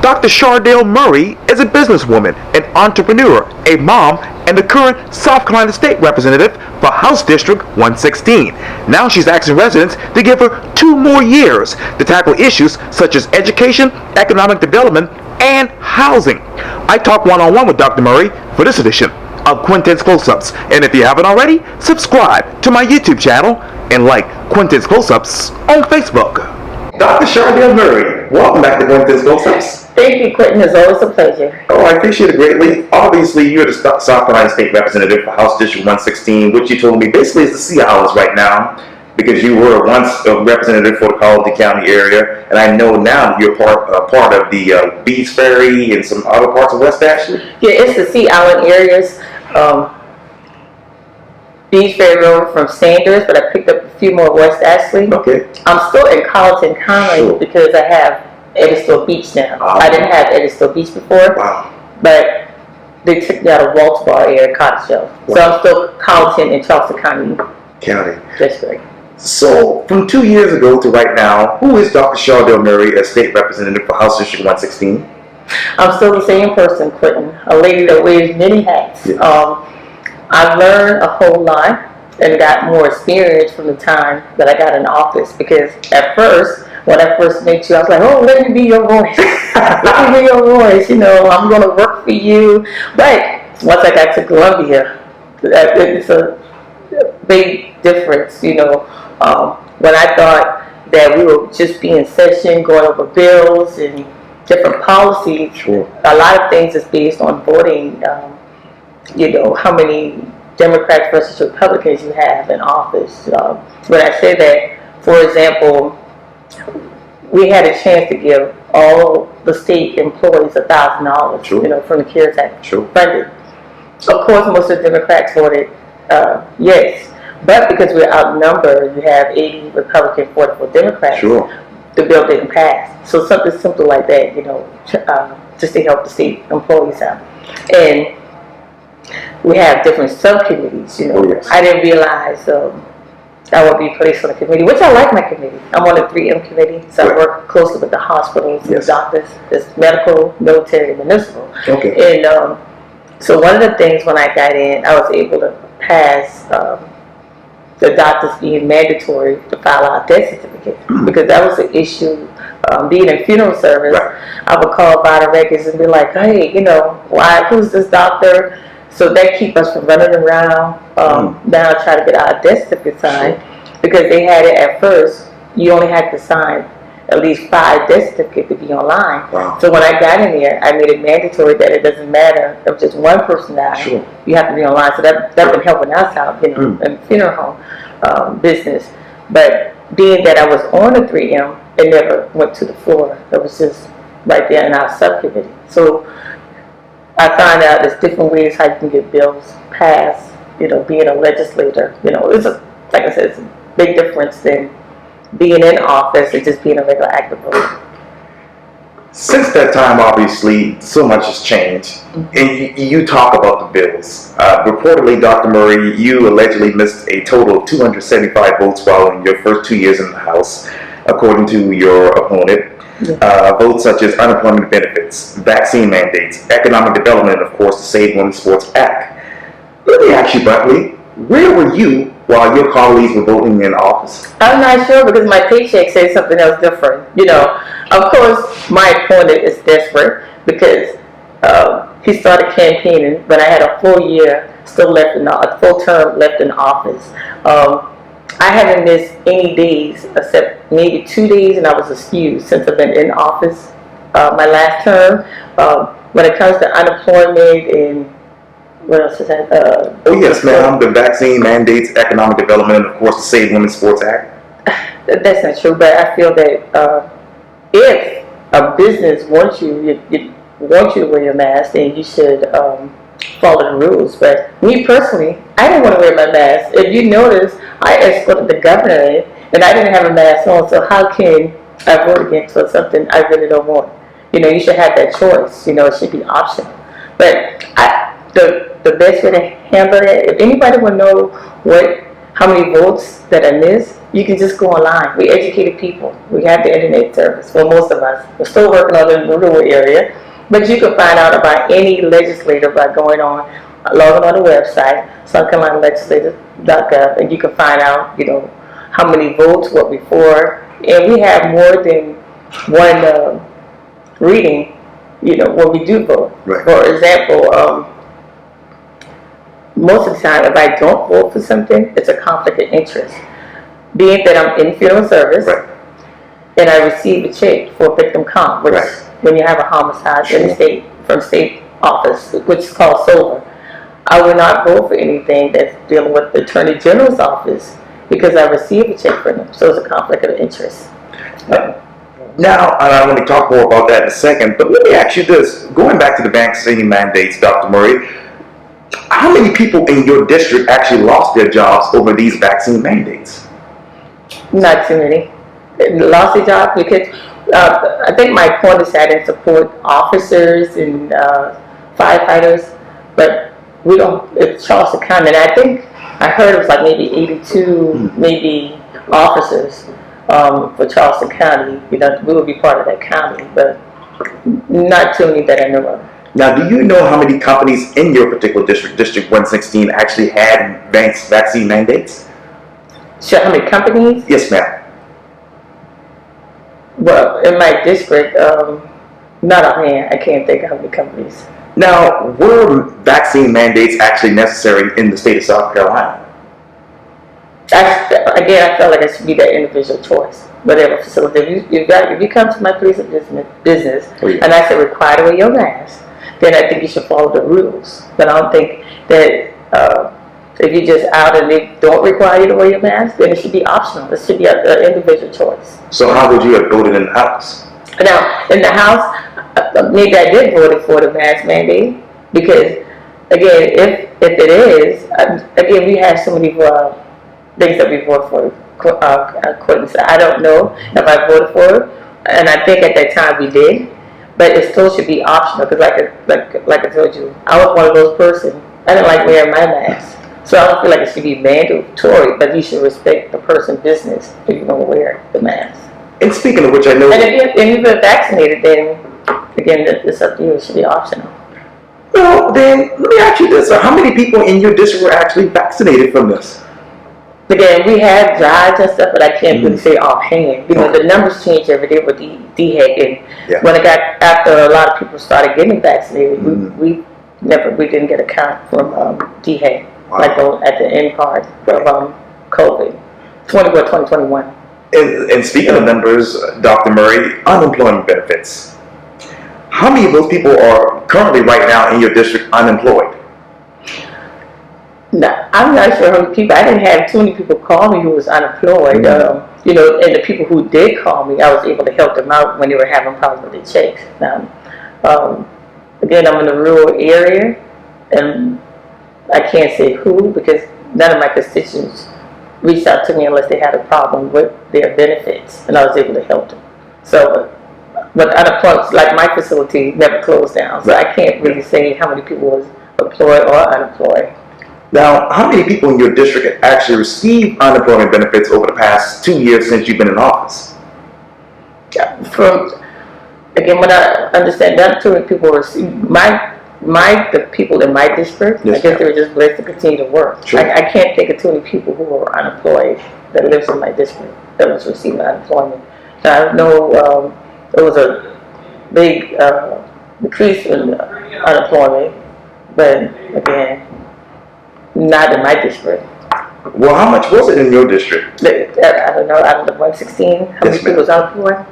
Dr. Chardale Murray is a businesswoman, an entrepreneur, a mom, and the current South Carolina State Representative for House District 116. Now she's asking residents to give her 2 more years to tackle issues such as education, economic development, and housing. I talk one-on-one with Dr. Murray for this edition of Quintin's Close-Ups. And if you haven't already, subscribe to my YouTube channel and like Quintin's Close-Ups on Facebook. Dr. Chardale Murray, welcome back to Quintin's Close-Ups. Thank you, Quintin. It's always a pleasure. Oh, I appreciate it greatly. Obviously, you're the South Carolina State Representative for House District 116, which you told me basically is the Sea Isles right now, because you were once a representative for the Colleton County area, and I know now you're part of the Beach Ferry and some other parts of West Ashley. Yeah, it's the Sea Island areas. Beach Ferry Road from Sanders, but I picked up a few more West Ashley. Okay. I'm still in Colleton County because I have Edisville Beach now. I didn't have Edisville Beach before, but they took me out of Walter area, Cottesville. So I'm still Colleton and Charleston County District. So, from 2 years ago to right now, who is Dr. Chardale Murray as State Representative for House District 116? I'm still the same person, Quintin, a lady that wears many hats. Yeah. I've learned a whole lot and got more experience from the time that I got in office, because at first, when I first met you, I was like, oh, let me be your voice. Let me be your voice, you know, I'm going to work for you. But once I got to Columbia, it's a big difference, you know. When I thought that we would just be in session, going over bills and different policies, a lot of things is based on voting, you know, how many Democrats versus Republicans you have in office. When I say that, for example, we had a chance to give all the state employees $1,000, you know, from the CARES Act funded. Of course, most of the Democrats voted yes, but because we're outnumbered, you have 80 Republican, 44 Democrats. The bill didn't pass. So something simple like that, you know, just to help the state employees out. And we have different subcommittees, you know. I didn't realize I would be placed on a committee, which I like my committee. I'm on the 3M committee, so I work closely with the hospitals and the doctors. It's medical, military, and municipal. And so one of the things when I got in, I was able to pass the doctors being mandatory to file out death certificate, because that was an issue. Being in funeral service, I would call vital records and be like, hey, you know, who's this doctor? So that keep us from running around. Now I try to get our death certificate signed, because they had it at first, you only had to sign at least 5 death certificates to be online. So when I got in there, I made it mandatory that it doesn't matter if just one person dies, you have to be online. So that's been helping us out, you know, in the funeral home business. But being that I was on the 3M, it never went to the floor. It was just right there in our subcommittee. So I found out there's different ways how you can get bills passed, you know, being a legislator. You know, it's like I said, it's a big difference than being in office and just being a regular active voter. Since that time, obviously, so much has changed. And you talk about the bills. Reportedly, Dr. Murray, you allegedly missed a total of 275 votes while in your first 2 years in the House, according to your opponent. Votes such as unemployment benefits, vaccine mandates, economic development, and of course the Save Women's Sports Act. Let me ask you, Buckley, where were you while your colleagues were voting in office? I'm not sure, because my paycheck says something else different. You know, of course, my opponent is desperate because he started campaigning when I had a full year still left in a full term left in office. I haven't missed any days except maybe 2 days, and I was excused since I've been in office my last term. When it comes to unemployment and what else is that? Oh yes, ma'am. The vaccine mandates, economic development, and of course the Save Women's Sports Act. That's not true, but I feel that if a business wants you to wear your mask, then you should follow the rules. But me personally, I didn't want to wear my mask. If you notice, I escorted the governor in, and I didn't have a mask on. So how can I vote against something I really don't want? You know, you should have that choice. You know, it should be optional. But the best way to handle it, if anybody would know what how many votes that are missed, you can just go online. We educated people. We have the internet service for most of us. We're still working on it in the rural area, but you can find out about any legislator by logging on the website, SouthCarolinaLegislative.gov, and you can find out, how many votes, what before, and we have more than one reading, when we do vote. Right. For example, most of the time, if I don't vote for something, it's a conflict of interest. Being that I'm in funeral service, Right. and I receive a check for victim comp, which Right. when you have a homicide Sure. in the state, from state office, which is called SOBR, I will not vote for anything that's dealing with the Attorney General's office because I received a check from them. So it's a conflict of interest. Now, and I want to talk more about that in a second, but let me ask you this. Going back to the vaccine mandates, Dr. Murray, how many people in your district actually lost their jobs over these vaccine mandates? Not too many. Lost their job because I think my point is that I support officers and firefighters, but we don't. It's Charleston County, and I think I heard it was like maybe 82, maybe officers for Charleston County. We would be part of that county, but not too many that I know of. Now, do you know how many companies in your particular district, District 116, actually had vaccine mandates? Sure, how many companies? Yes, ma'am. Well, in my district, not offhand, I can't think of how many companies. Now, were vaccine mandates actually necessary in the state of South Carolina? Again, I felt like it should be that individual choice. Whatever facility, if you come to my place of business, and I say require to wear your mask, then I think you should follow the rules. But I don't think that if you're just out and they don't require you to wear your mask, then it should be optional. It should be an individual choice. So how would you have voted in the House? Now, in the House, maybe I did vote for the mask mandate because, again, if it is, again, we have so many things that we vote for. Quintin said, I don't know if I voted for it, and I think at that time we did, but it still should be optional because, like I told you, I was one of those persons. I didn't like wearing my mask, so I don't feel like it should be mandatory. But you should respect the person's business if you don't wear the mask. And speaking of which, I know. And if you've been vaccinated, then again, it's up to you. It should be optional. Well, then let me ask you this: how many people in your district were actually vaccinated from this? Again, we have drives and stuff, but I can't really say offhand. The numbers change every day with the DHEC, and when it got after a lot of people started getting vaccinated, we didn't get a count from DHEC at the end part of COVID, 2021. And speaking of numbers, Dr. Murray, unemployment benefits. How many of those people are currently right now in your district unemployed? No, I'm not sure how many people. I didn't have too many people call me who was unemployed. And the people who did call me, I was able to help them out when they were having problems with their checks. Now, again, I'm in a rural area, and I can't say who because none of my constituents reached out to me unless they had a problem with their benefits, and I was able to help them. So, but unemployment, like my facility, never closed down, so I can't really say how many people was employed or unemployed. Now, how many people in your district actually received unemployment benefits over the past 2 years since you've been in office? Again, when I understand that, too many people receive the people in my district. I guess they were just blessed to continue to work. Sure. I can't think of too many people who were unemployed that lives in my district that was receiving unemployment. Now, I know there was a big decrease in unemployment, but again, not in my district. Well, how much was it in your district? I don't know, out of the 116, how many people was unemployed?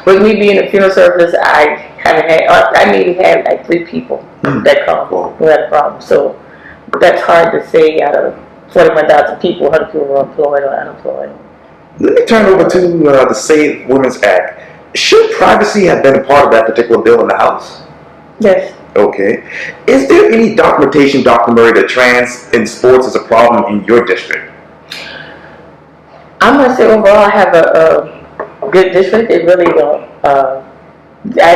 With me being in funeral service, I maybe had like 3 people that called who had a problem. So that's hard to say out of 41,000 people, how many people were employed or unemployed. Let me turn over to the Save Women's Act. Should privacy have been a part of that particular bill in the House? Yes. Okay. Is there any documentation, Dr. Murray, that trans in sports is a problem in your district? I'm going to say overall I have a good district. It really don't. I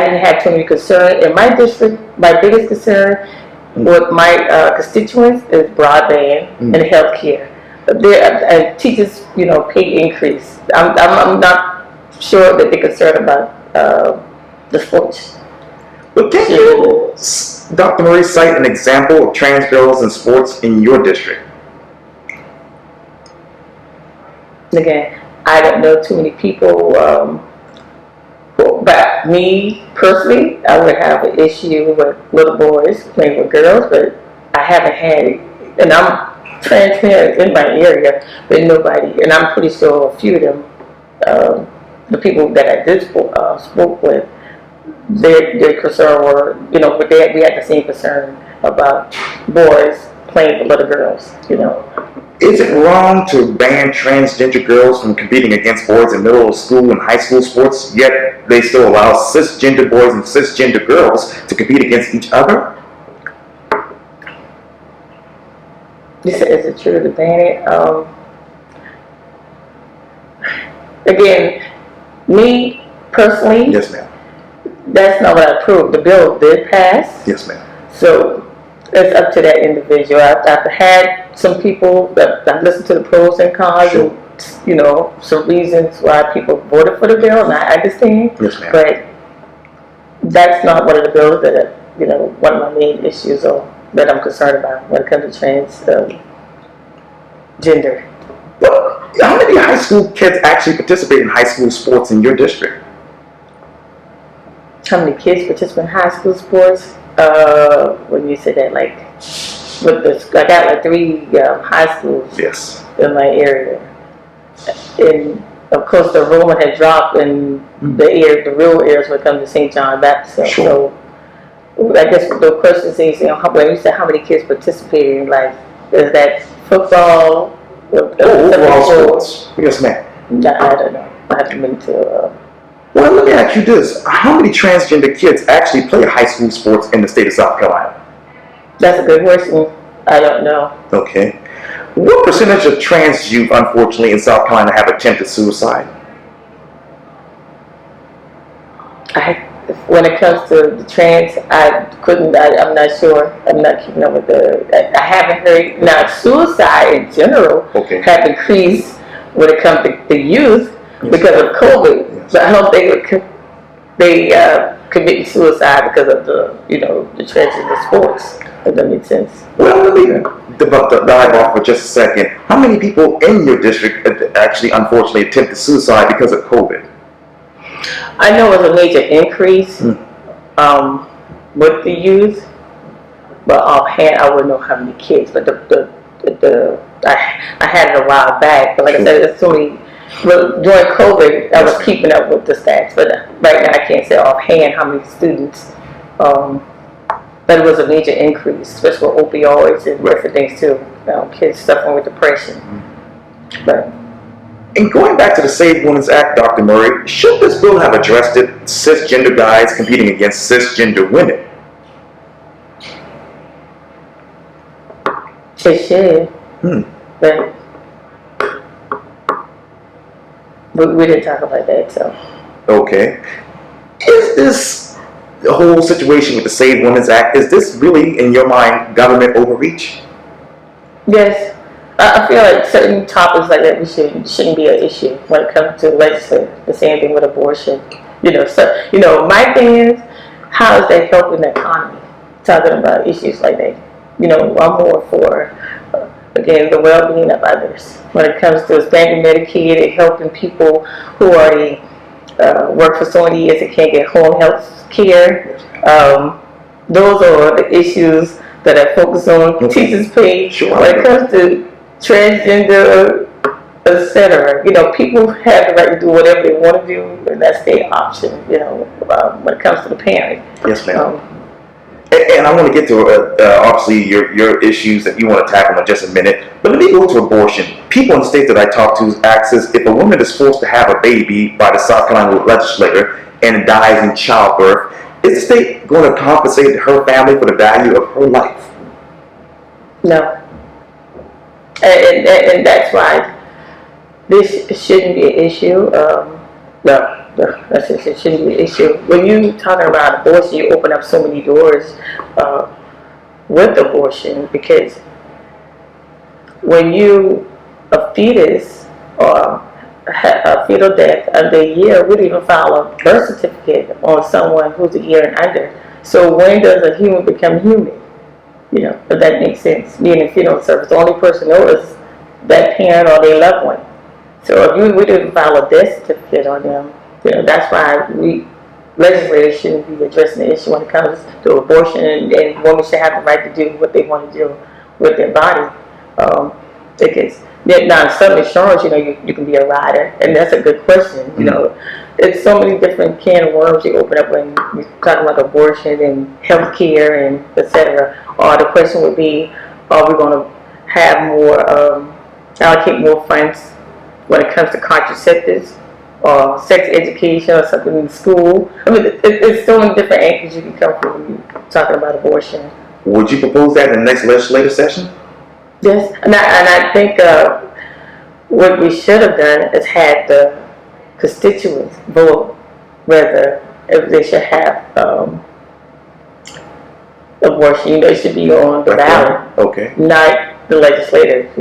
didn't have too many concerns. In my district, my biggest concern with my constituents is broadband and health care. their teachers, pay increase. I'm not sure that they're concerned about the sports. But can you, Dr. Marie, cite an example of trans girls in sports in your district? Again, I don't know too many people, but me personally, I would have an issue with little boys playing with girls, but I haven't had it. And I'm transparent in my area, but nobody, and I'm pretty sure a few of them, the people that I did spoke with, their concern were, but we had the same concern about boys playing with little girls, Is it wrong to ban transgender girls from competing against boys in middle school and high school sports, yet they still allow cisgender boys and cisgender girls to compete against each other? Is it true to ban it? Again, me personally, Yes, ma'am. that's not what I approved. The bill did pass. Yes, ma'am. So it's up to that individual. I've had some people that I've listened to the pros and cons, Sure. and some reasons why people voted for the bill, and I understand. Yes, ma'am. But that's not one of the bills that one of my main issues or that I'm concerned about when it comes to transgender. Well, how many high school kids actually participate in high school sports in your district? How many kids participate in high school sports? When you say that, like, I got like 3 high schools Yes. in my area, and of course the enrollment had dropped in the rural areas when it comes to St. John Baptist. Sure. So I guess the question is, when you said how many kids participating, like, is that football? Overall sports. Yes, ma'am. I don't know. I haven't been to. Well, let me ask you this. How many transgender kids actually play high school sports in the state of South Carolina? That's a good question. I don't know. Okay. What percentage of trans youth, unfortunately, in South Carolina have attempted suicide? When it comes to the trans, I'm not sure. I'm not keeping up with I haven't heard. Now, suicide in general have increased when it comes to the youth because of COVID. Yes. But I don't think they commit suicide because of the transgender sports. If that makes sense. Well, let me dive off for just a second. How many people in your district actually, unfortunately, attempted suicide because of COVID? I know it was a major increase with the youth, but offhand I wouldn't know how many kids. But I had it a while back. But like I said, it's only during COVID I was keeping up with the stats. But right now I can't say offhand how many students. But it was a major increase, especially with opioids and different things too. Kids suffering with depression. But. And going back to the Save Women's Act, Dr. Murray, should this bill have addressed it, cisgender guys competing against cisgender women? It should. But we didn't talk about that, so. Okay. Is this the whole situation with the Save Women's Act, is this really, in your mind, government overreach? Yes. I feel like certain topics like that shouldn't be an issue when it comes to legislation. The same thing with abortion. My thing is, how is that helping the economy? Talking about issues like that. I'm more for, again, the well-being of others. When it comes to expanding Medicaid and helping people who already work for so many years and can't get home health care. Those are the issues that I focus on. Teachers pay. When it comes to transgender, etc. People have the right to do whatever they want to do, and that's their option. When it comes to the parent. Yes, ma'am. And I want to get to obviously your issues that you want to tackle in just a minute. But let me go to abortion. People in the state that I talk to ask us if a woman is forced to have a baby by the South Carolina legislature and dies in childbirth, is the state going to compensate her family for the value of her life? No. And that's why this shouldn't be an issue. It shouldn't be an issue. When you talking about abortion, you open up so many doors with abortion, because when you fetus or a fetal death under a year, we'd even file a birth certificate on someone who's a year and under. So when does a human become human? If that makes sense. Being in funeral service, the only person knows is that parent or their loved one. So if we didn't file a death certificate on them, that's why legislators shouldn't be addressing the issue when it comes to abortion, and women should have the right to do what they want to do with their body. Because now, some insurance, you can be a rider, and that's a good question. It's so many different can of worms you open up when you talk about abortion and health care and etc. Or the question would be, are we going to have more, allocate more funds when it comes to contraceptives or sex education or something in school? I mean, it's so many different angles you can come from when you're talking about abortion. Would you propose that in the next legislative session? Yes, and I think what we should have done is had the constituents vote whether if they should have abortion. It should be on the ballot. Okay. Not the legislators,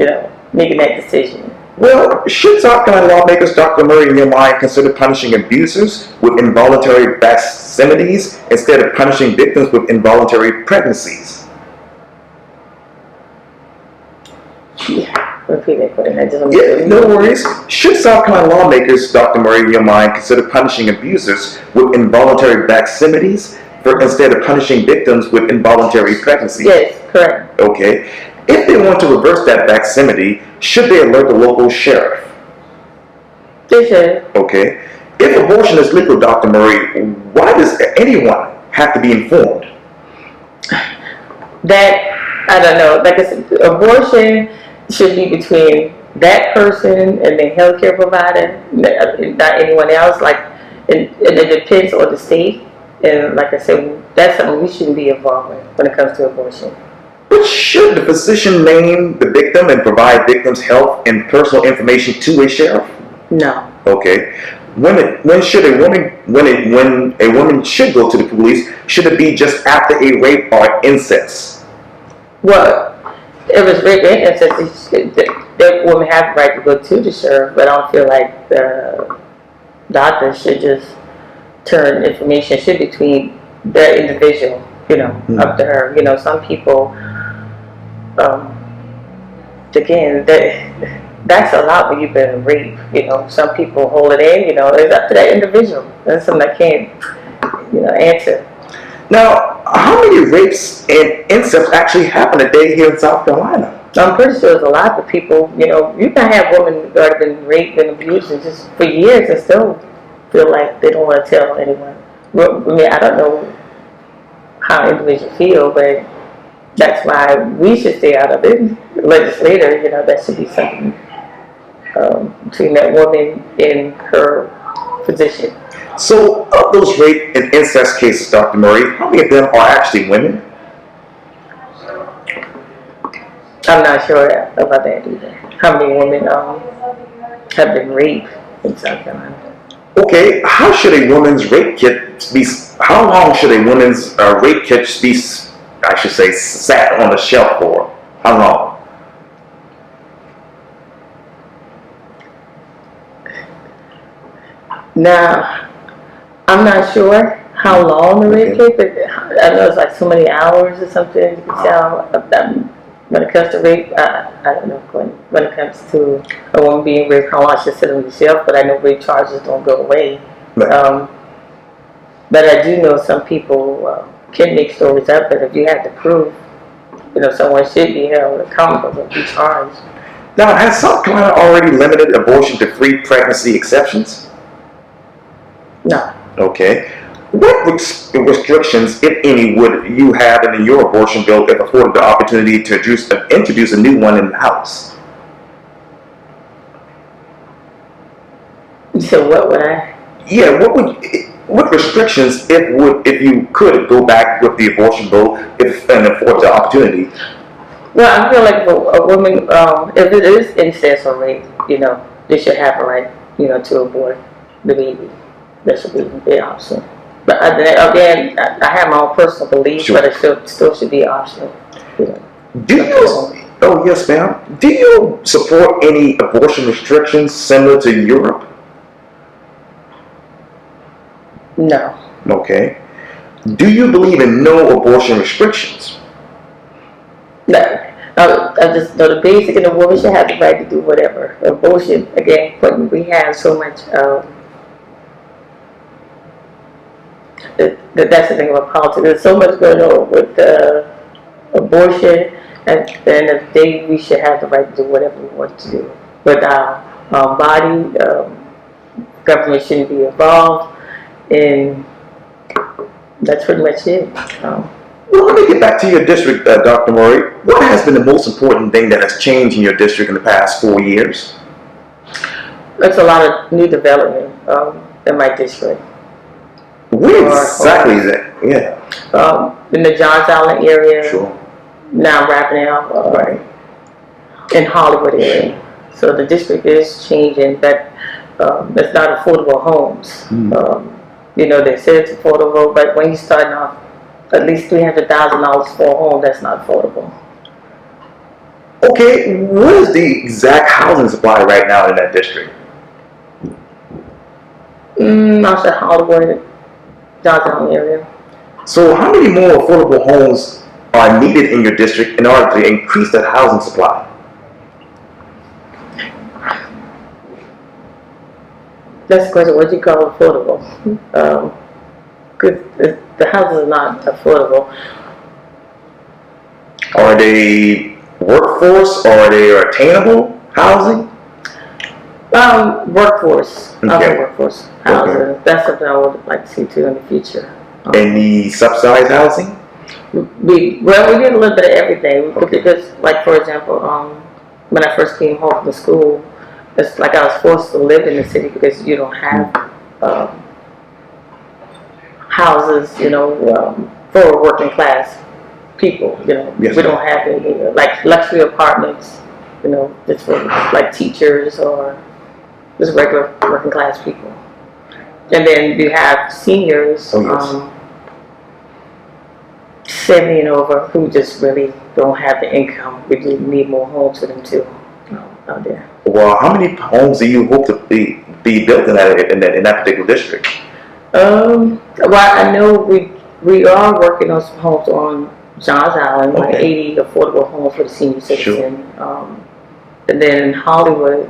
making that decision. Well, should South Carolina lawmakers, Dr. Murray, in your mind, consider punishing abusers with involuntary vaccinities instead of punishing victims with involuntary pregnancies? Yeah, repeat that for them. Yeah, no worries. Should South Carolina lawmakers, Dr. Murray, in your mind, consider punishing abusers with involuntary vaccinities instead of punishing victims with involuntary pregnancies? Yes, correct. Okay. If they want to reverse that vaccinity, should they alert the local sheriff? They should. Okay. If abortion is legal, Dr. Murray, why does anyone have to be informed? That, I don't know. Like I said, abortion should be between that person and the healthcare provider, not anyone else. And it depends on the state. And like I said, that's something we shouldn't be involved in when it comes to abortion. But should the physician name the victim and provide victim's health and personal information to a sheriff? No. Okay. When a woman should go to the police, should it be just after a rape or incest? Well, if it's rape and incest, that woman have the right to go to the sheriff, but I don't feel like the doctor should just turn information should between the individual, up to her. Some people, again, that's a lot when you've been raped. Some people hold it in. It's up to that individual. That's something I can't, answer. Now, how many rapes and incest actually happen a day here in South Carolina? I'm pretty sure there's a lot of people. You can have women that have been raped and abused and just for years and still feel like they don't want to tell anyone. I don't know how individuals feel, but that's why we should stay out of it. Legislator, that should be something between that woman and her physician. So, of those rape and incest cases, Dr. Murray, how many of them are actually women? I'm not sure about that either. How many women have been raped in South Carolina? Okay, how should a woman's rape kit be? How long should a woman's rape kit be? I should say, sat on the shelf for? How long? Now, I'm not sure how long the rape kit, but I know it's like so many hours or something. You can tell when it comes to rape. I don't know when it comes to a woman being raped, how long she should sit on the shelf. But I know rape charges don't go away. Right. But I do know some people can make stories up, but if you have to prove, someone should be held accountable and be charged. Now, has South Carolina already limited abortion to free pregnancy exceptions? No. Okay. What restrictions, if any, would you have in your abortion bill if afforded the opportunity to introduce a new one in the House? So what would I? Yeah, what restrictions, if you could go back with the abortion bill and afford the opportunity? Well, I feel like a woman, if it is incest or rape, they should have a right, to abort the baby. That should be the option. But again, I have my own personal beliefs, Sure. but it still should be optional. Do you Oh, yes, ma'am. Do you support any abortion restrictions similar to Europe? No. Okay. Do you believe in no abortion restrictions? No. I just know the basic, and the woman should have the right to do whatever. Abortion, again, when we have so much, that's the thing about politics. There's so much going on with abortion, and at the end of the day, we should have the right to do whatever we want to do with our body. Government shouldn't be involved, and that's pretty much it. Well, let me get back to your district, Dr. Murray. What has been the most important thing that has changed in your district in the past 4 years? There's a lot of new development in my district. Where exactly is that? Yeah. In the Johns Island area. Sure. Now wrapping up Right. in Hollywood area. So the district is changing, but it's not affordable homes. You know, they say it's affordable, but when you're starting off at least $300,000 for a home, that's not affordable. Okay, what is the exact housing supply right now in that district? I said Hollywood, Johns Island area. So how many more affordable homes are needed in your district in order to increase that housing supply? That's the question, what do you call affordable? Because the houses are not affordable. Are they workforce or are they attainable housing? Workforce. Okay. Workforce housing. Okay. That's something I would like to see too in the future. Any subsidized housing? We did a little bit of everything. Okay. Because, like for example, when I first came home from school, it's like I was forced to live in the city because you don't have houses, you know, for working class people. You know, Yes, we don't have any like luxury apartments, you know, just for like teachers or just regular working class people. And then you have seniors, Oh, yes. 70 and over, who just really don't have the income. We do need more homes for them too, out there. Well, how many homes do you hope to be built in that particular district? Well, I know we are working on some homes on Johns Island, like Okay. 80 affordable homes for the senior citizen. And then in Hollywood,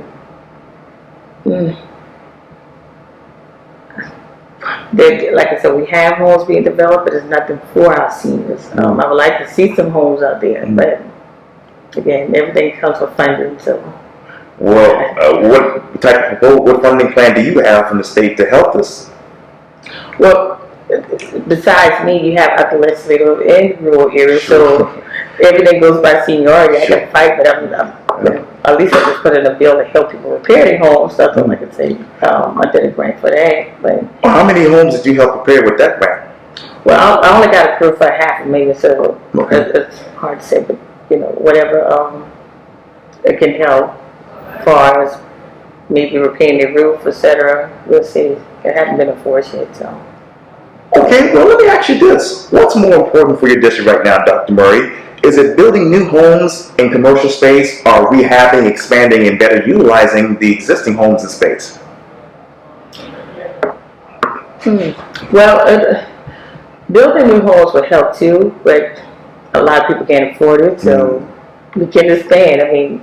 like I said, we have homes being developed, but there's nothing for our seniors. I would like to see some homes out there, but again, everything comes with funding. So, Well, what funding plan do you have from the state to help us? well, besides me, you have other legislators in rural areas, so everything goes by seniority. I can fight, but at least I just put in a bill to help people repair their homes. That's all I can say. I did a grant for that, but How many homes did you help prepare with that grant? well, I only got approved for $500,000, so Okay. it's hard to say. But you know, whatever it can help, as far as maybe repairing the roof, etc. We'll see. It hasn't been enforced yet, so. Okay, well, let me ask you this. What's more important for your district right now, Dr. Murray? Is it building new homes in commercial space or rehabbing, expanding, and better utilizing the existing homes and space? Well, building new homes would help too, but a lot of people can't afford it, so we can expand. I mean,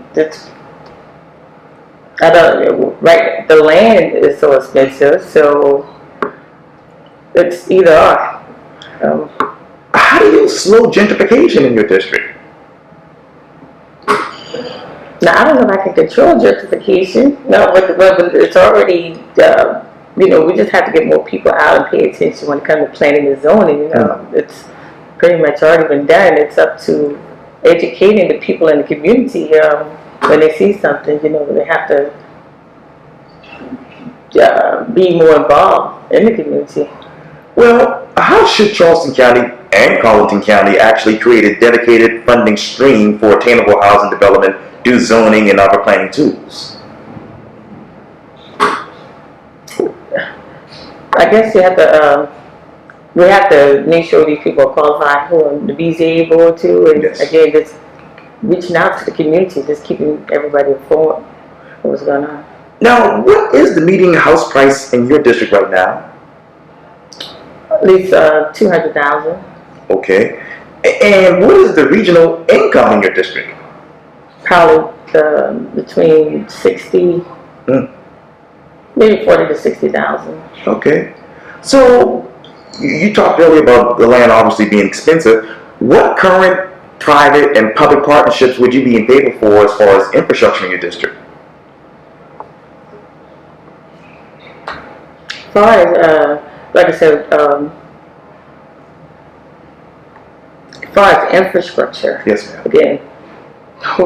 right, the land is so expensive, so it's either or. How do you slow gentrification in your district? Now, I don't know if I can control gentrification. No, but it's already, you know, we just have to get more people out and pay attention when it comes to planning and zoning. You know, it's pretty much already been done. It's up to educating the people in the community when they see something, you know, they have to be more involved in the community. Well, how should Charleston County and Colleton County actually create a dedicated funding stream for attainable housing development, do zoning and other planning tools? I guess you have to, we have to make sure these people are qualified who are the BZA board too, and Yes. again, just reaching out to the community, just keeping everybody informed of what's going on. Now, what is the median house price in your district right now? At least 200,000. Okay. And what is the regional income in your district? Probably between 60, maybe 40 to 60,000. Okay. So you talked earlier about the land obviously being expensive. What current private and public partnerships would you be in favor for as far as infrastructure in your district? As far as, like I said, as far as infrastructure, Yes, ma'am. again,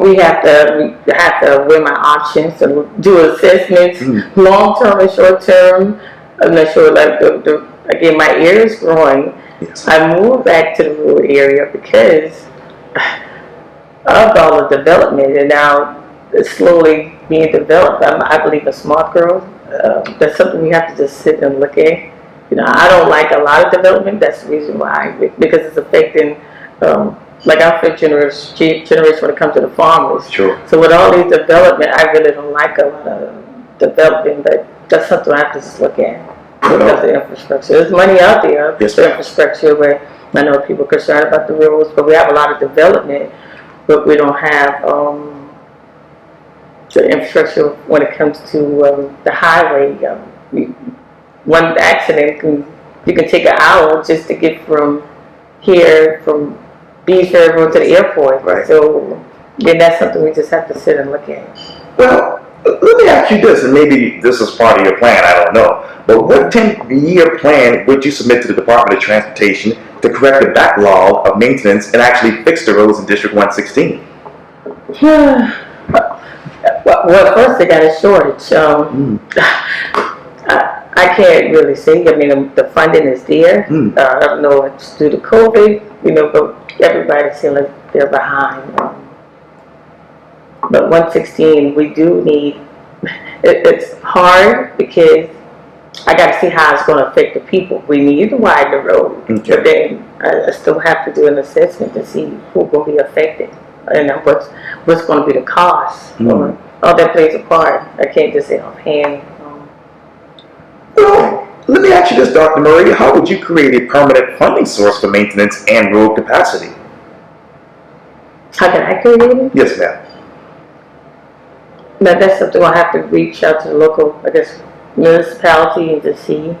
we have to weigh my options and do assessments, long term and short term. I'm not sure, like again, my area is growing. Yes. I moved back to the rural area because of all the development, and now it's slowly being developed. I believe in smart growth. That's something we have to just sit and look at. You know, I don't like a lot of development. That's the reason why, because it's affecting, like our fifth generation when it comes to the farmers. Sure. So with all these development, I really don't like a lot of development, but that's something I have to just look at. Because of infrastructure. There's money out there for infrastructure, where I know people are concerned about the roads, but we have a lot of development, but we don't have the infrastructure when it comes to the highway. One accident you can take an hour just to get from here, from Beachford Road to the airport. Right. So then that's something we just have to sit and look at. Well, let me ask you this, and maybe this is part of your plan, I don't know. But what 10-year plan would you submit to the Department of Transportation to correct the backlog of maintenance and actually fix the roads in District 116? Well, first they got a shortage. I can't really say. I mean, the funding is there. I don't know if it's due to COVID, but everybody seems like they're behind. But 116, we do need. It's hard because I got to see how it's going to affect the people. We need to widen the road, but then I still have to do an assessment to see who's going to be affected and what's going to be the cost. All that plays a part. I can't just say offhand. Well, let me ask you this, Dr. Murray. How would you create a permanent funding source for maintenance and road capacity? How can I create it? Yes, ma'am. Now that's something I'll have to reach out to the local, I guess, municipality and to see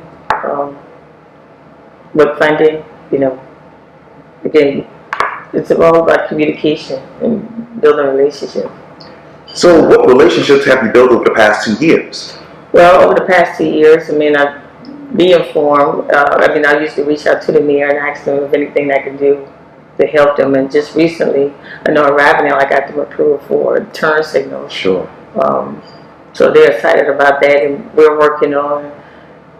what funding, again, it's all about communication and building relationships. So what relationships have you built over the past 2 years? Well, over the past 2 years, I've be informed. I usually reach out to the mayor and ask them if anything I can do to help them. And just recently, I know in Ravenel, I got them approved for turn signals. Sure. So they're excited about that, and we're working on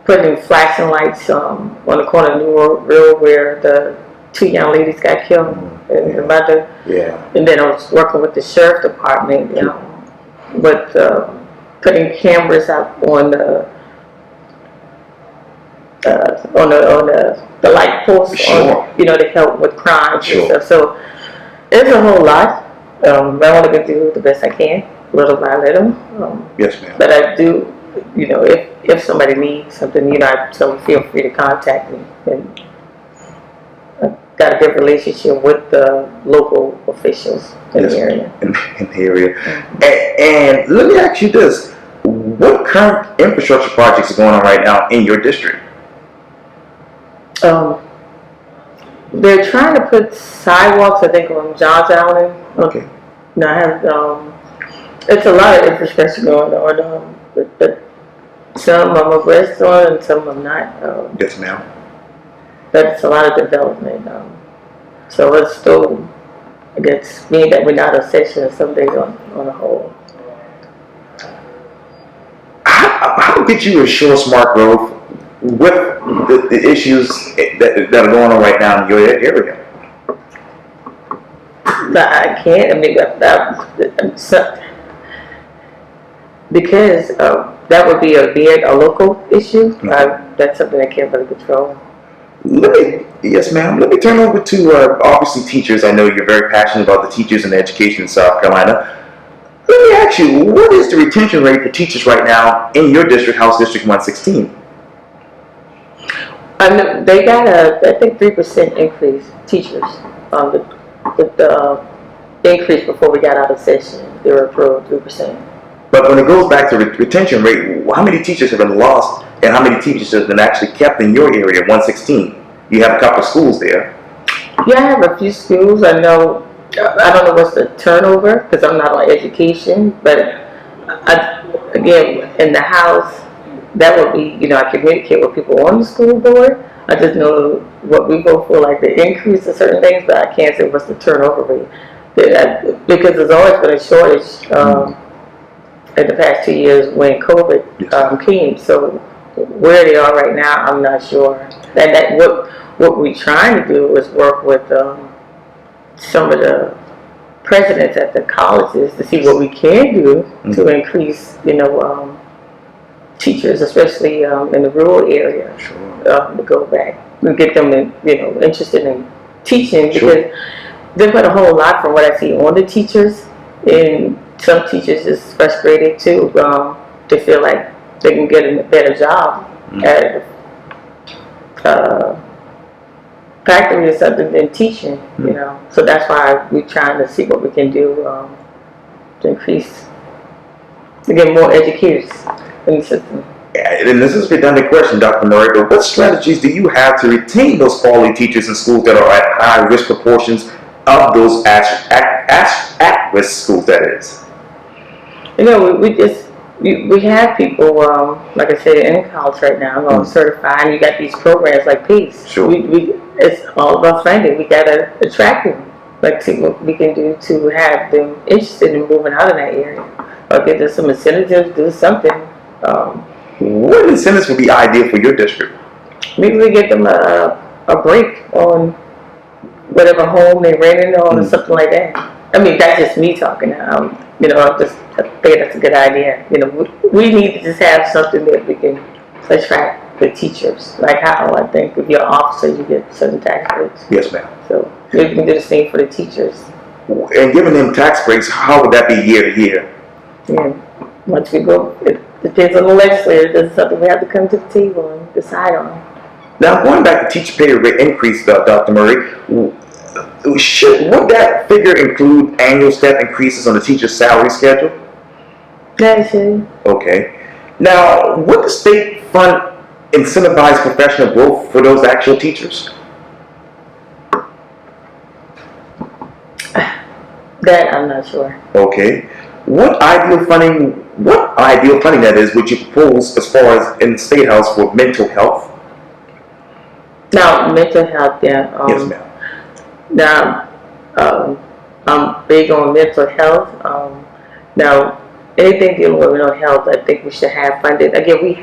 putting flashing lights on the corner of New Road where the 2 young ladies got killed and the mother. Yeah. And then I was working with the sheriff department, with putting cameras out on the light posts, sure. To help with crime, sure. And stuff. So it's a whole lot. I want to do the best I can, little by little. Yes, ma'am. But I do, if somebody needs something, I tell them feel free to contact me. And I've got a good relationship with the local officials in the area. In the area. Mm-hmm. And let me ask you this. What current infrastructure projects are going on right now in your district? They're trying to put sidewalks, I think, on Johns Island. Okay. I have, it's a lot of infrastructure going on, but some I'm abreast on and some I'm not. Yes, ma'am. But it's a lot of development. So it's still, I guess, mean that we're not a section of some things on the whole. How did you assure smart growth with the issues that are going on right now in your area? I can't. Because that would be a local issue. That's something I can't really control. Yes, ma'am. Let me turn over to obviously teachers. I know you're very passionate about the teachers and the education in South Carolina. Let me ask you, what is the retention rate for teachers right now in your district, House District 116? They got I think 3% increase, teachers. The increase before we got out of session, they were approved 3%. But when it goes back to retention rate, how many teachers have been lost and how many teachers have been actually kept in your area, 116? You have a couple of schools there. Yeah, I have a few schools. I know, I don't know what's the turnover because I'm not on education, but again, in the house, that would be, I communicate with people on the school board. I just know what we vote for, like the increase of certain things, but I can't say what's the turnover rate. Because there's always been a shortage in the past 2 years when COVID came. So where they are right now, I'm not sure. And what we're trying to do is work with some of the presidents at the colleges to see what we can do to increase, teachers, especially in the rural area, to go back and get them, interested in teaching because they put a whole lot from what I see on the teachers, and some teachers is frustrated too to feel like they can get a better job at factory or something than teaching, So that's why we're trying to see what we can do to increase, to get more educators in the system. And this is a redundant question, Dr. Murray, but what strategies do you have to retain those quality teachers in schools that are at high risk proportions of those at-risk schools, that is? We have people, like I said, in college right now, certified, and you got these programs like PACE. Sure. It's all about funding. We got to attract them, like see what we can do to have them interested in moving out of that area, or get them some incentives, do something. What incentives would be ideal for your district? Maybe we get them a break on whatever home they're renting or something like that. I mean, that's just me talking now. I think that's a good idea. We need to just have something that we can attract the teachers. Like how I think if you're an officer, you get certain tax breaks. Yes, ma'am. So maybe we can do the same for the teachers. And giving them tax breaks, how would that be year to year? Yeah. Once we go, it depends on the legislature. This is something we have to come to the table and decide on. Now, going back to teacher pay rate increase, Dr. Murray, would that figure include annual step increases on the teacher's salary schedule? Yeah, it should. Okay. Now, would the state fund incentivize professional growth for those actual teachers? That I'm not sure. Okay. What ideal funding that is would you propose as far as in the State House for mental health? Now, mental health, yeah. Yes, ma'am. Now, I'm big on mental health. Now, anything dealing with mental health, I think we should have funded. Again,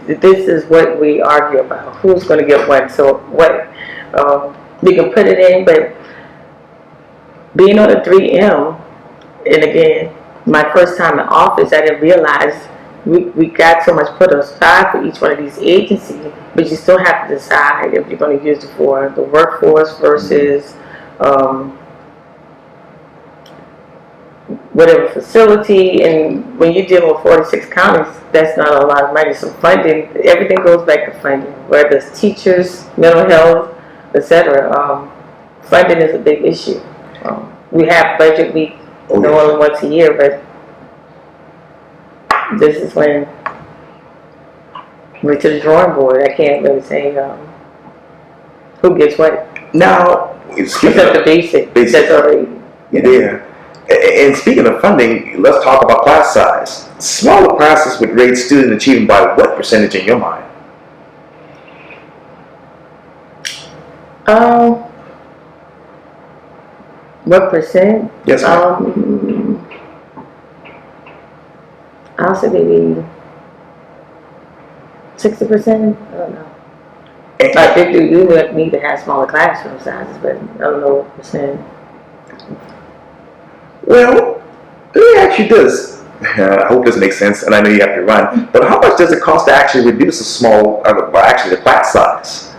this is what we argue about. Who's going to get what? So what, we can put it in, but being on the 3M, and again, my first time in office, I didn't realize we got so much put aside for each one of these agencies, but you still have to decide if you're going to use it for the workforce versus whatever facility. And when you're dealing with 46 counties, that's not a lot of money. So funding, everything goes back to funding, whether it's teachers, mental health, etc. Funding is a big issue. We have budget week only once a year, but this is when we're to the drawing board. I can't really say who gets what. Now, except the basic. That's already. Yeah. And speaking of funding, let's talk about class size. Smaller classes would rate student achievement by what percentage in your mind? What percent? Yes, ma'am. I'll say maybe 60%. I don't know. I think we would need to have smaller classroom sizes, but I don't know what percent. Well, let me ask you this. I hope this makes sense, and I know you have to run. But how much does it cost to actually reduce the class size?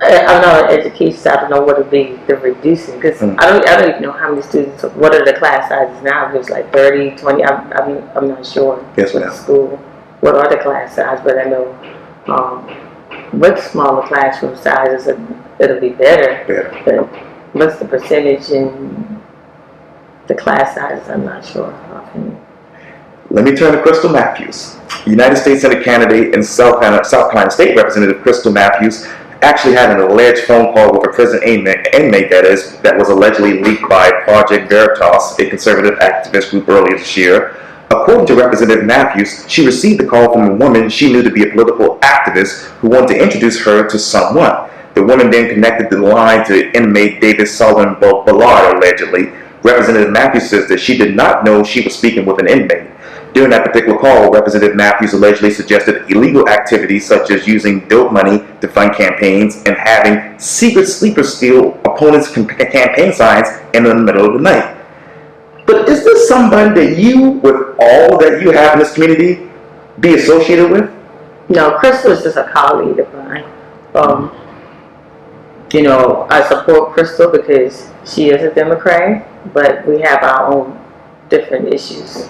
I'm not an education, so I don't know what it'd be the reducing, because I don't even know how many students, what are the class sizes now, if it's like 30, 20, I'm not sure. Yes, ma'am. School, what are the class sizes, but I know with smaller classroom sizes, it'll be better. But what's the percentage in the class sizes, I'm not sure. Let me turn to Crystal Matthews. United States Senate candidate and South Carolina State Representative Crystal Matthews actually had an alleged phone call with a prison inmate that was allegedly leaked by Project Veritas, a conservative activist group, earlier this year. According to Representative Matthews, she received a call from a woman she knew to be a political activist who wanted to introduce her to someone. The woman then connected the line to inmate David Sullivan Ballard, allegedly. Representative Matthews says that she did not know she was speaking with an inmate. During that particular call, Representative Matthews allegedly suggested illegal activities such as using dope money to fund campaigns and having secret sleepers steal opponents' campaign signs in the middle of the night. But is this somebody that you, with all that you have in this community, be associated with? No, Crystal is just a colleague of mine. I support Crystal because she is a Democrat, but we have our own different issues.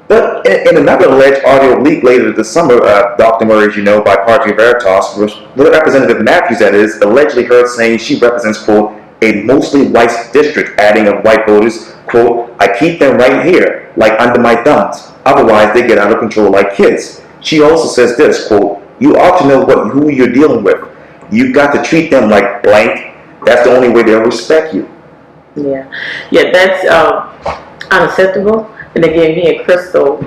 But in another alleged audio leak later this summer, Dr. Murray, as you know, by Project Veritas, Representative Matthews, that is, allegedly heard saying she represents, quote, a mostly white district, adding of white voters, quote, I keep them right here, like under my thumbs. Otherwise, they get out of control like kids. She also says this, quote, you ought to know who you're dealing with. You've got to treat them like blank. That's the only way they'll respect you. Yeah, that's unacceptable. And again, me and Crystal,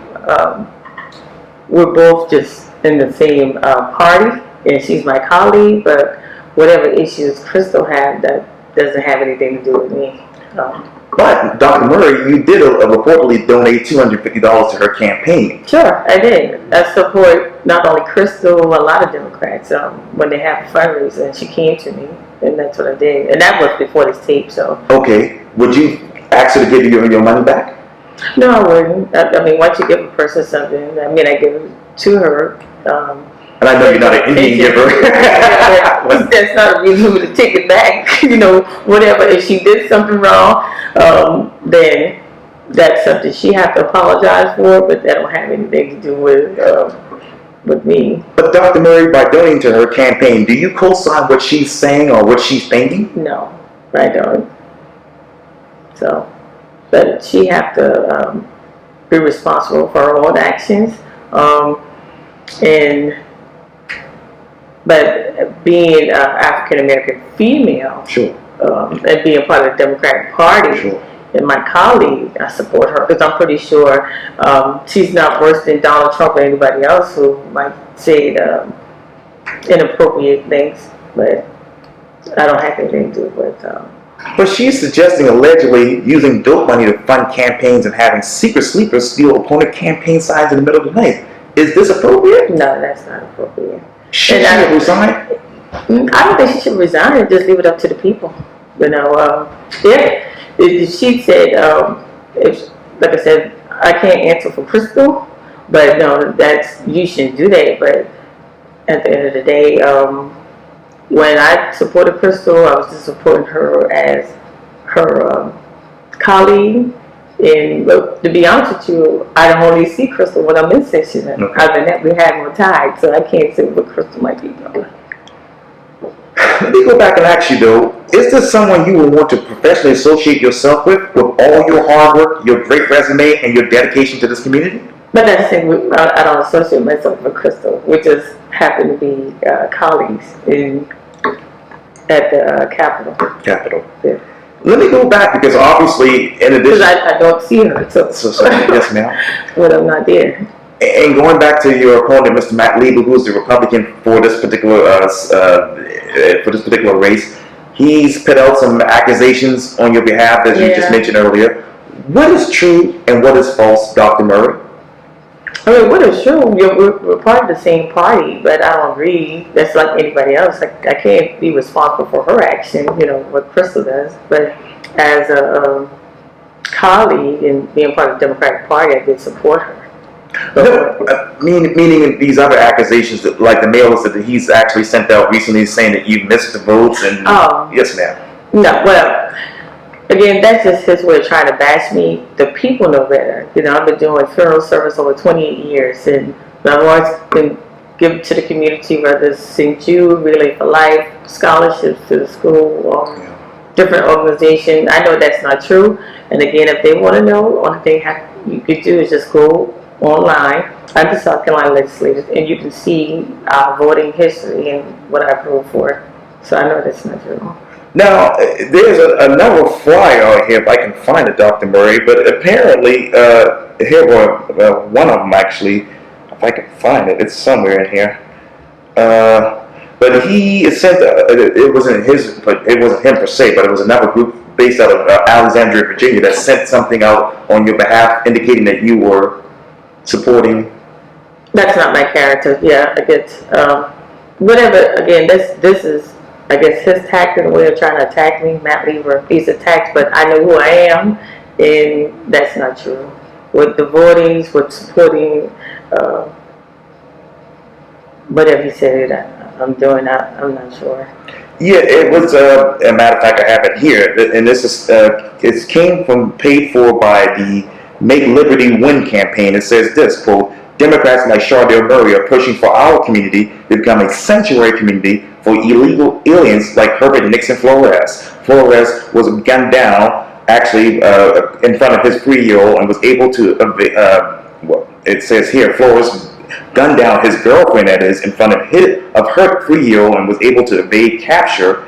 we're both just in the same party, and she's my colleague, but whatever issues Crystal had, that doesn't have anything to do with me. But, Dr. Murray, you did reportedly donate $250 to her campaign. Sure, I did. I support not only Crystal, a lot of Democrats, when they have a fundraiser, and she came to me, and that's what I did. And that was before this tape, so. Okay, would you ask her to give you your money back? No, I wouldn't. I mean, once you give a person something, I give it to her. And I know you're not an Indian giver. That's not a reason to take it back. Whatever. If she did something wrong, then that's something she has to apologize for, but that don't have anything to do with me. But Dr. Murray, by donating to her campaign, do you co-sign what she's saying or what she's thinking? No, I don't. So. But she have to be responsible for her own actions, but being an African American female, sure, and being part of the Democratic Party, sure, and my colleague, I support her because I'm pretty sure she's not worse than Donald Trump or anybody else who might say inappropriate things, but I don't have anything to do with. But she's suggesting allegedly using dope money to fund campaigns and having secret sleepers steal opponent campaign signs in the middle of the night. Is this appropriate? No, that's not appropriate. Should she resign? I don't think she should resign and just leave it up to the people. If she said, like I said, I can't answer for Crystal, but no, you shouldn't do that. But at the end of the day, when I supported Crystal, I was just supporting her as her colleague. And to be honest with you, I don't only see Crystal when I'm in session. Okay. Other than that, we have more time, so I can't say what Crystal might be doing. Let me go back and ask you though, is this someone you would want to professionally associate yourself with all your hard work, your great resume, and your dedication to this community? But that's the thing, I don't associate myself with Crystal. We just happen to be colleagues at the Capitol. Yeah. Let me go back because obviously, in addition, because I don't see her, so yes, ma'am. When I'm not there. And going back to your opponent, Mr. Matt Lieber, who is the Republican for this particular race, he's put out some accusations on your behalf, as you just mentioned earlier. What is true and what is false, Dr. Murray? I mean, what is true? We're part of the same party, but I don't agree. That's like anybody else. I can't be responsible for her action, what Crystal does. But as a colleague and being part of the Democratic Party, I did support her. Meaning these other accusations, that, like the mailers that he's actually sent out recently, saying that you missed the votes and yes, ma'am. No, well, again, that's just his way of trying to bash me. The people know better. You know, I've been doing funeral service over 28 years, and I've always been given to the community, whether it's St. Jude, Relay for Life, scholarships to the school, or different organizations. I know that's not true. And again, if they want to know, only thing you could do is just go online under South Carolina legislators, and you can see our voting history and what I voted for. So I know that's not true. Now, there's another flyer out here, if I can find it, Dr. Murray, but apparently, here were one of them actually, if I can find it, it's somewhere in here. But he sent, it wasn't him per se, but it was another group based out of Alexandria, Virginia, that sent something out on your behalf indicating that you were supporting. That's not my character, yeah, I guess, whatever, again, this is, I guess, his tactic and way of trying to attack me. Matt Lever, he's attacked, but I know who I am, and that's not true. With the votings, with supporting, whatever he said I'm doing, I'm not sure. Yeah, it was, a matter of fact, I have it here, and this is, it came from, paid for by the Make Liberty Win campaign. It says this, quote, Democrats like Chardale Murray are pushing for our community to become a sanctuary community for illegal aliens like Herbert Nixon Flores. Flores was gunned down, actually, in front of his 3-year-old and was able to, well, it says here, Flores gunned down his girlfriend, that is, in front of her 3-year-old and was able to evade capture.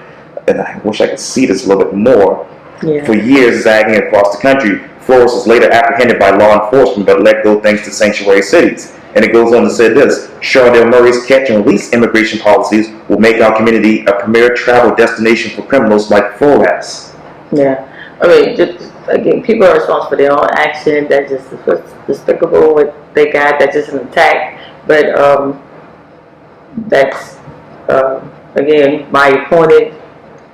And I wish I could see this a little bit more. Yeah. For years, zagging across the country, Flores was later apprehended by law enforcement but let go thanks to sanctuary cities. And it goes on to say this, Chardale Murray's catch and release immigration policies will make our community a premier travel destination for criminals like Flores. Yeah, I mean, just, again, people are responsible for their own action. That's just despicable what they got. That's just an attack. But that's, again, my opponent,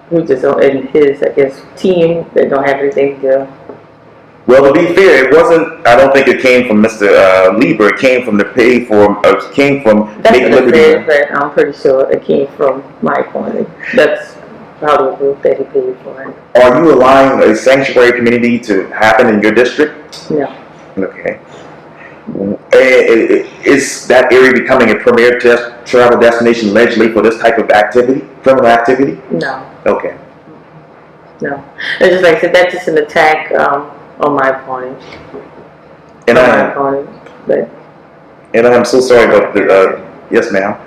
who just in his, I guess, team that don't have anything to do. Well, to be fair, it wasn't. I don't think it came from Mr. Lieber. It came from the pay for. It came from Make Liberty. But I'm pretty sure it came from my opponent. That's probably the group that he paid for. Are you allowing a sanctuary community to happen in your district? No. Okay. Is that area becoming a premier travel destination allegedly for this type of activity, criminal activity? No. Okay. No. It's just like I said, that's just an attack on my opponent. And I'm so sorry about the, yes ma'am.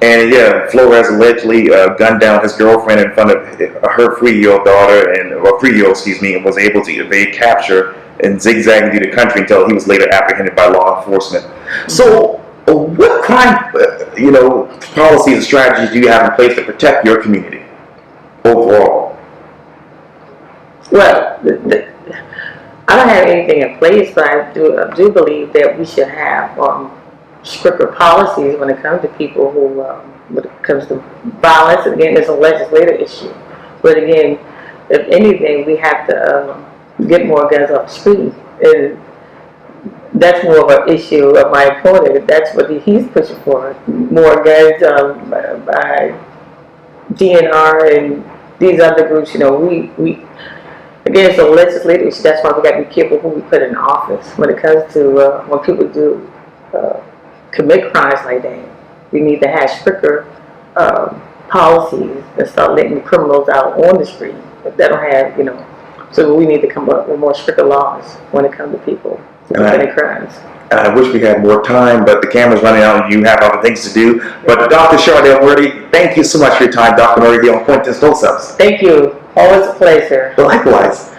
And yeah, Flores allegedly gunned down his girlfriend in front of her 3-year-old daughter, or 3-year-old, excuse me, and was able to evade capture and zigzag through the country until he was later apprehended by law enforcement. So what crime, policies and strategies do you have in place to protect your community overall? Well, I don't have anything in place, but I do believe that we should have stricter policies when it comes to people who, when it comes to violence. Again, it's a legislative issue. But again, if anything, we have to get more guns off the street. And that's more of an issue of my opponent. That's what he's pushing for. More guns by DNR and these other groups. We again, it's a legislative issue. That's why we got to be careful who we put in office when it comes to when people do commit crimes like that. We need to have stricter policies and start letting the criminals out on the street. If they don't have, so we need to come up with more stricter laws when it comes to people who commit crimes. I wish we had more time, but the camera's running out and you have other things to do. But Dr. Chardale Murray, thank you so much for your time, Dr. Murray, here on Quintin's Close-Ups. Thank you. Always a pleasure. Likewise.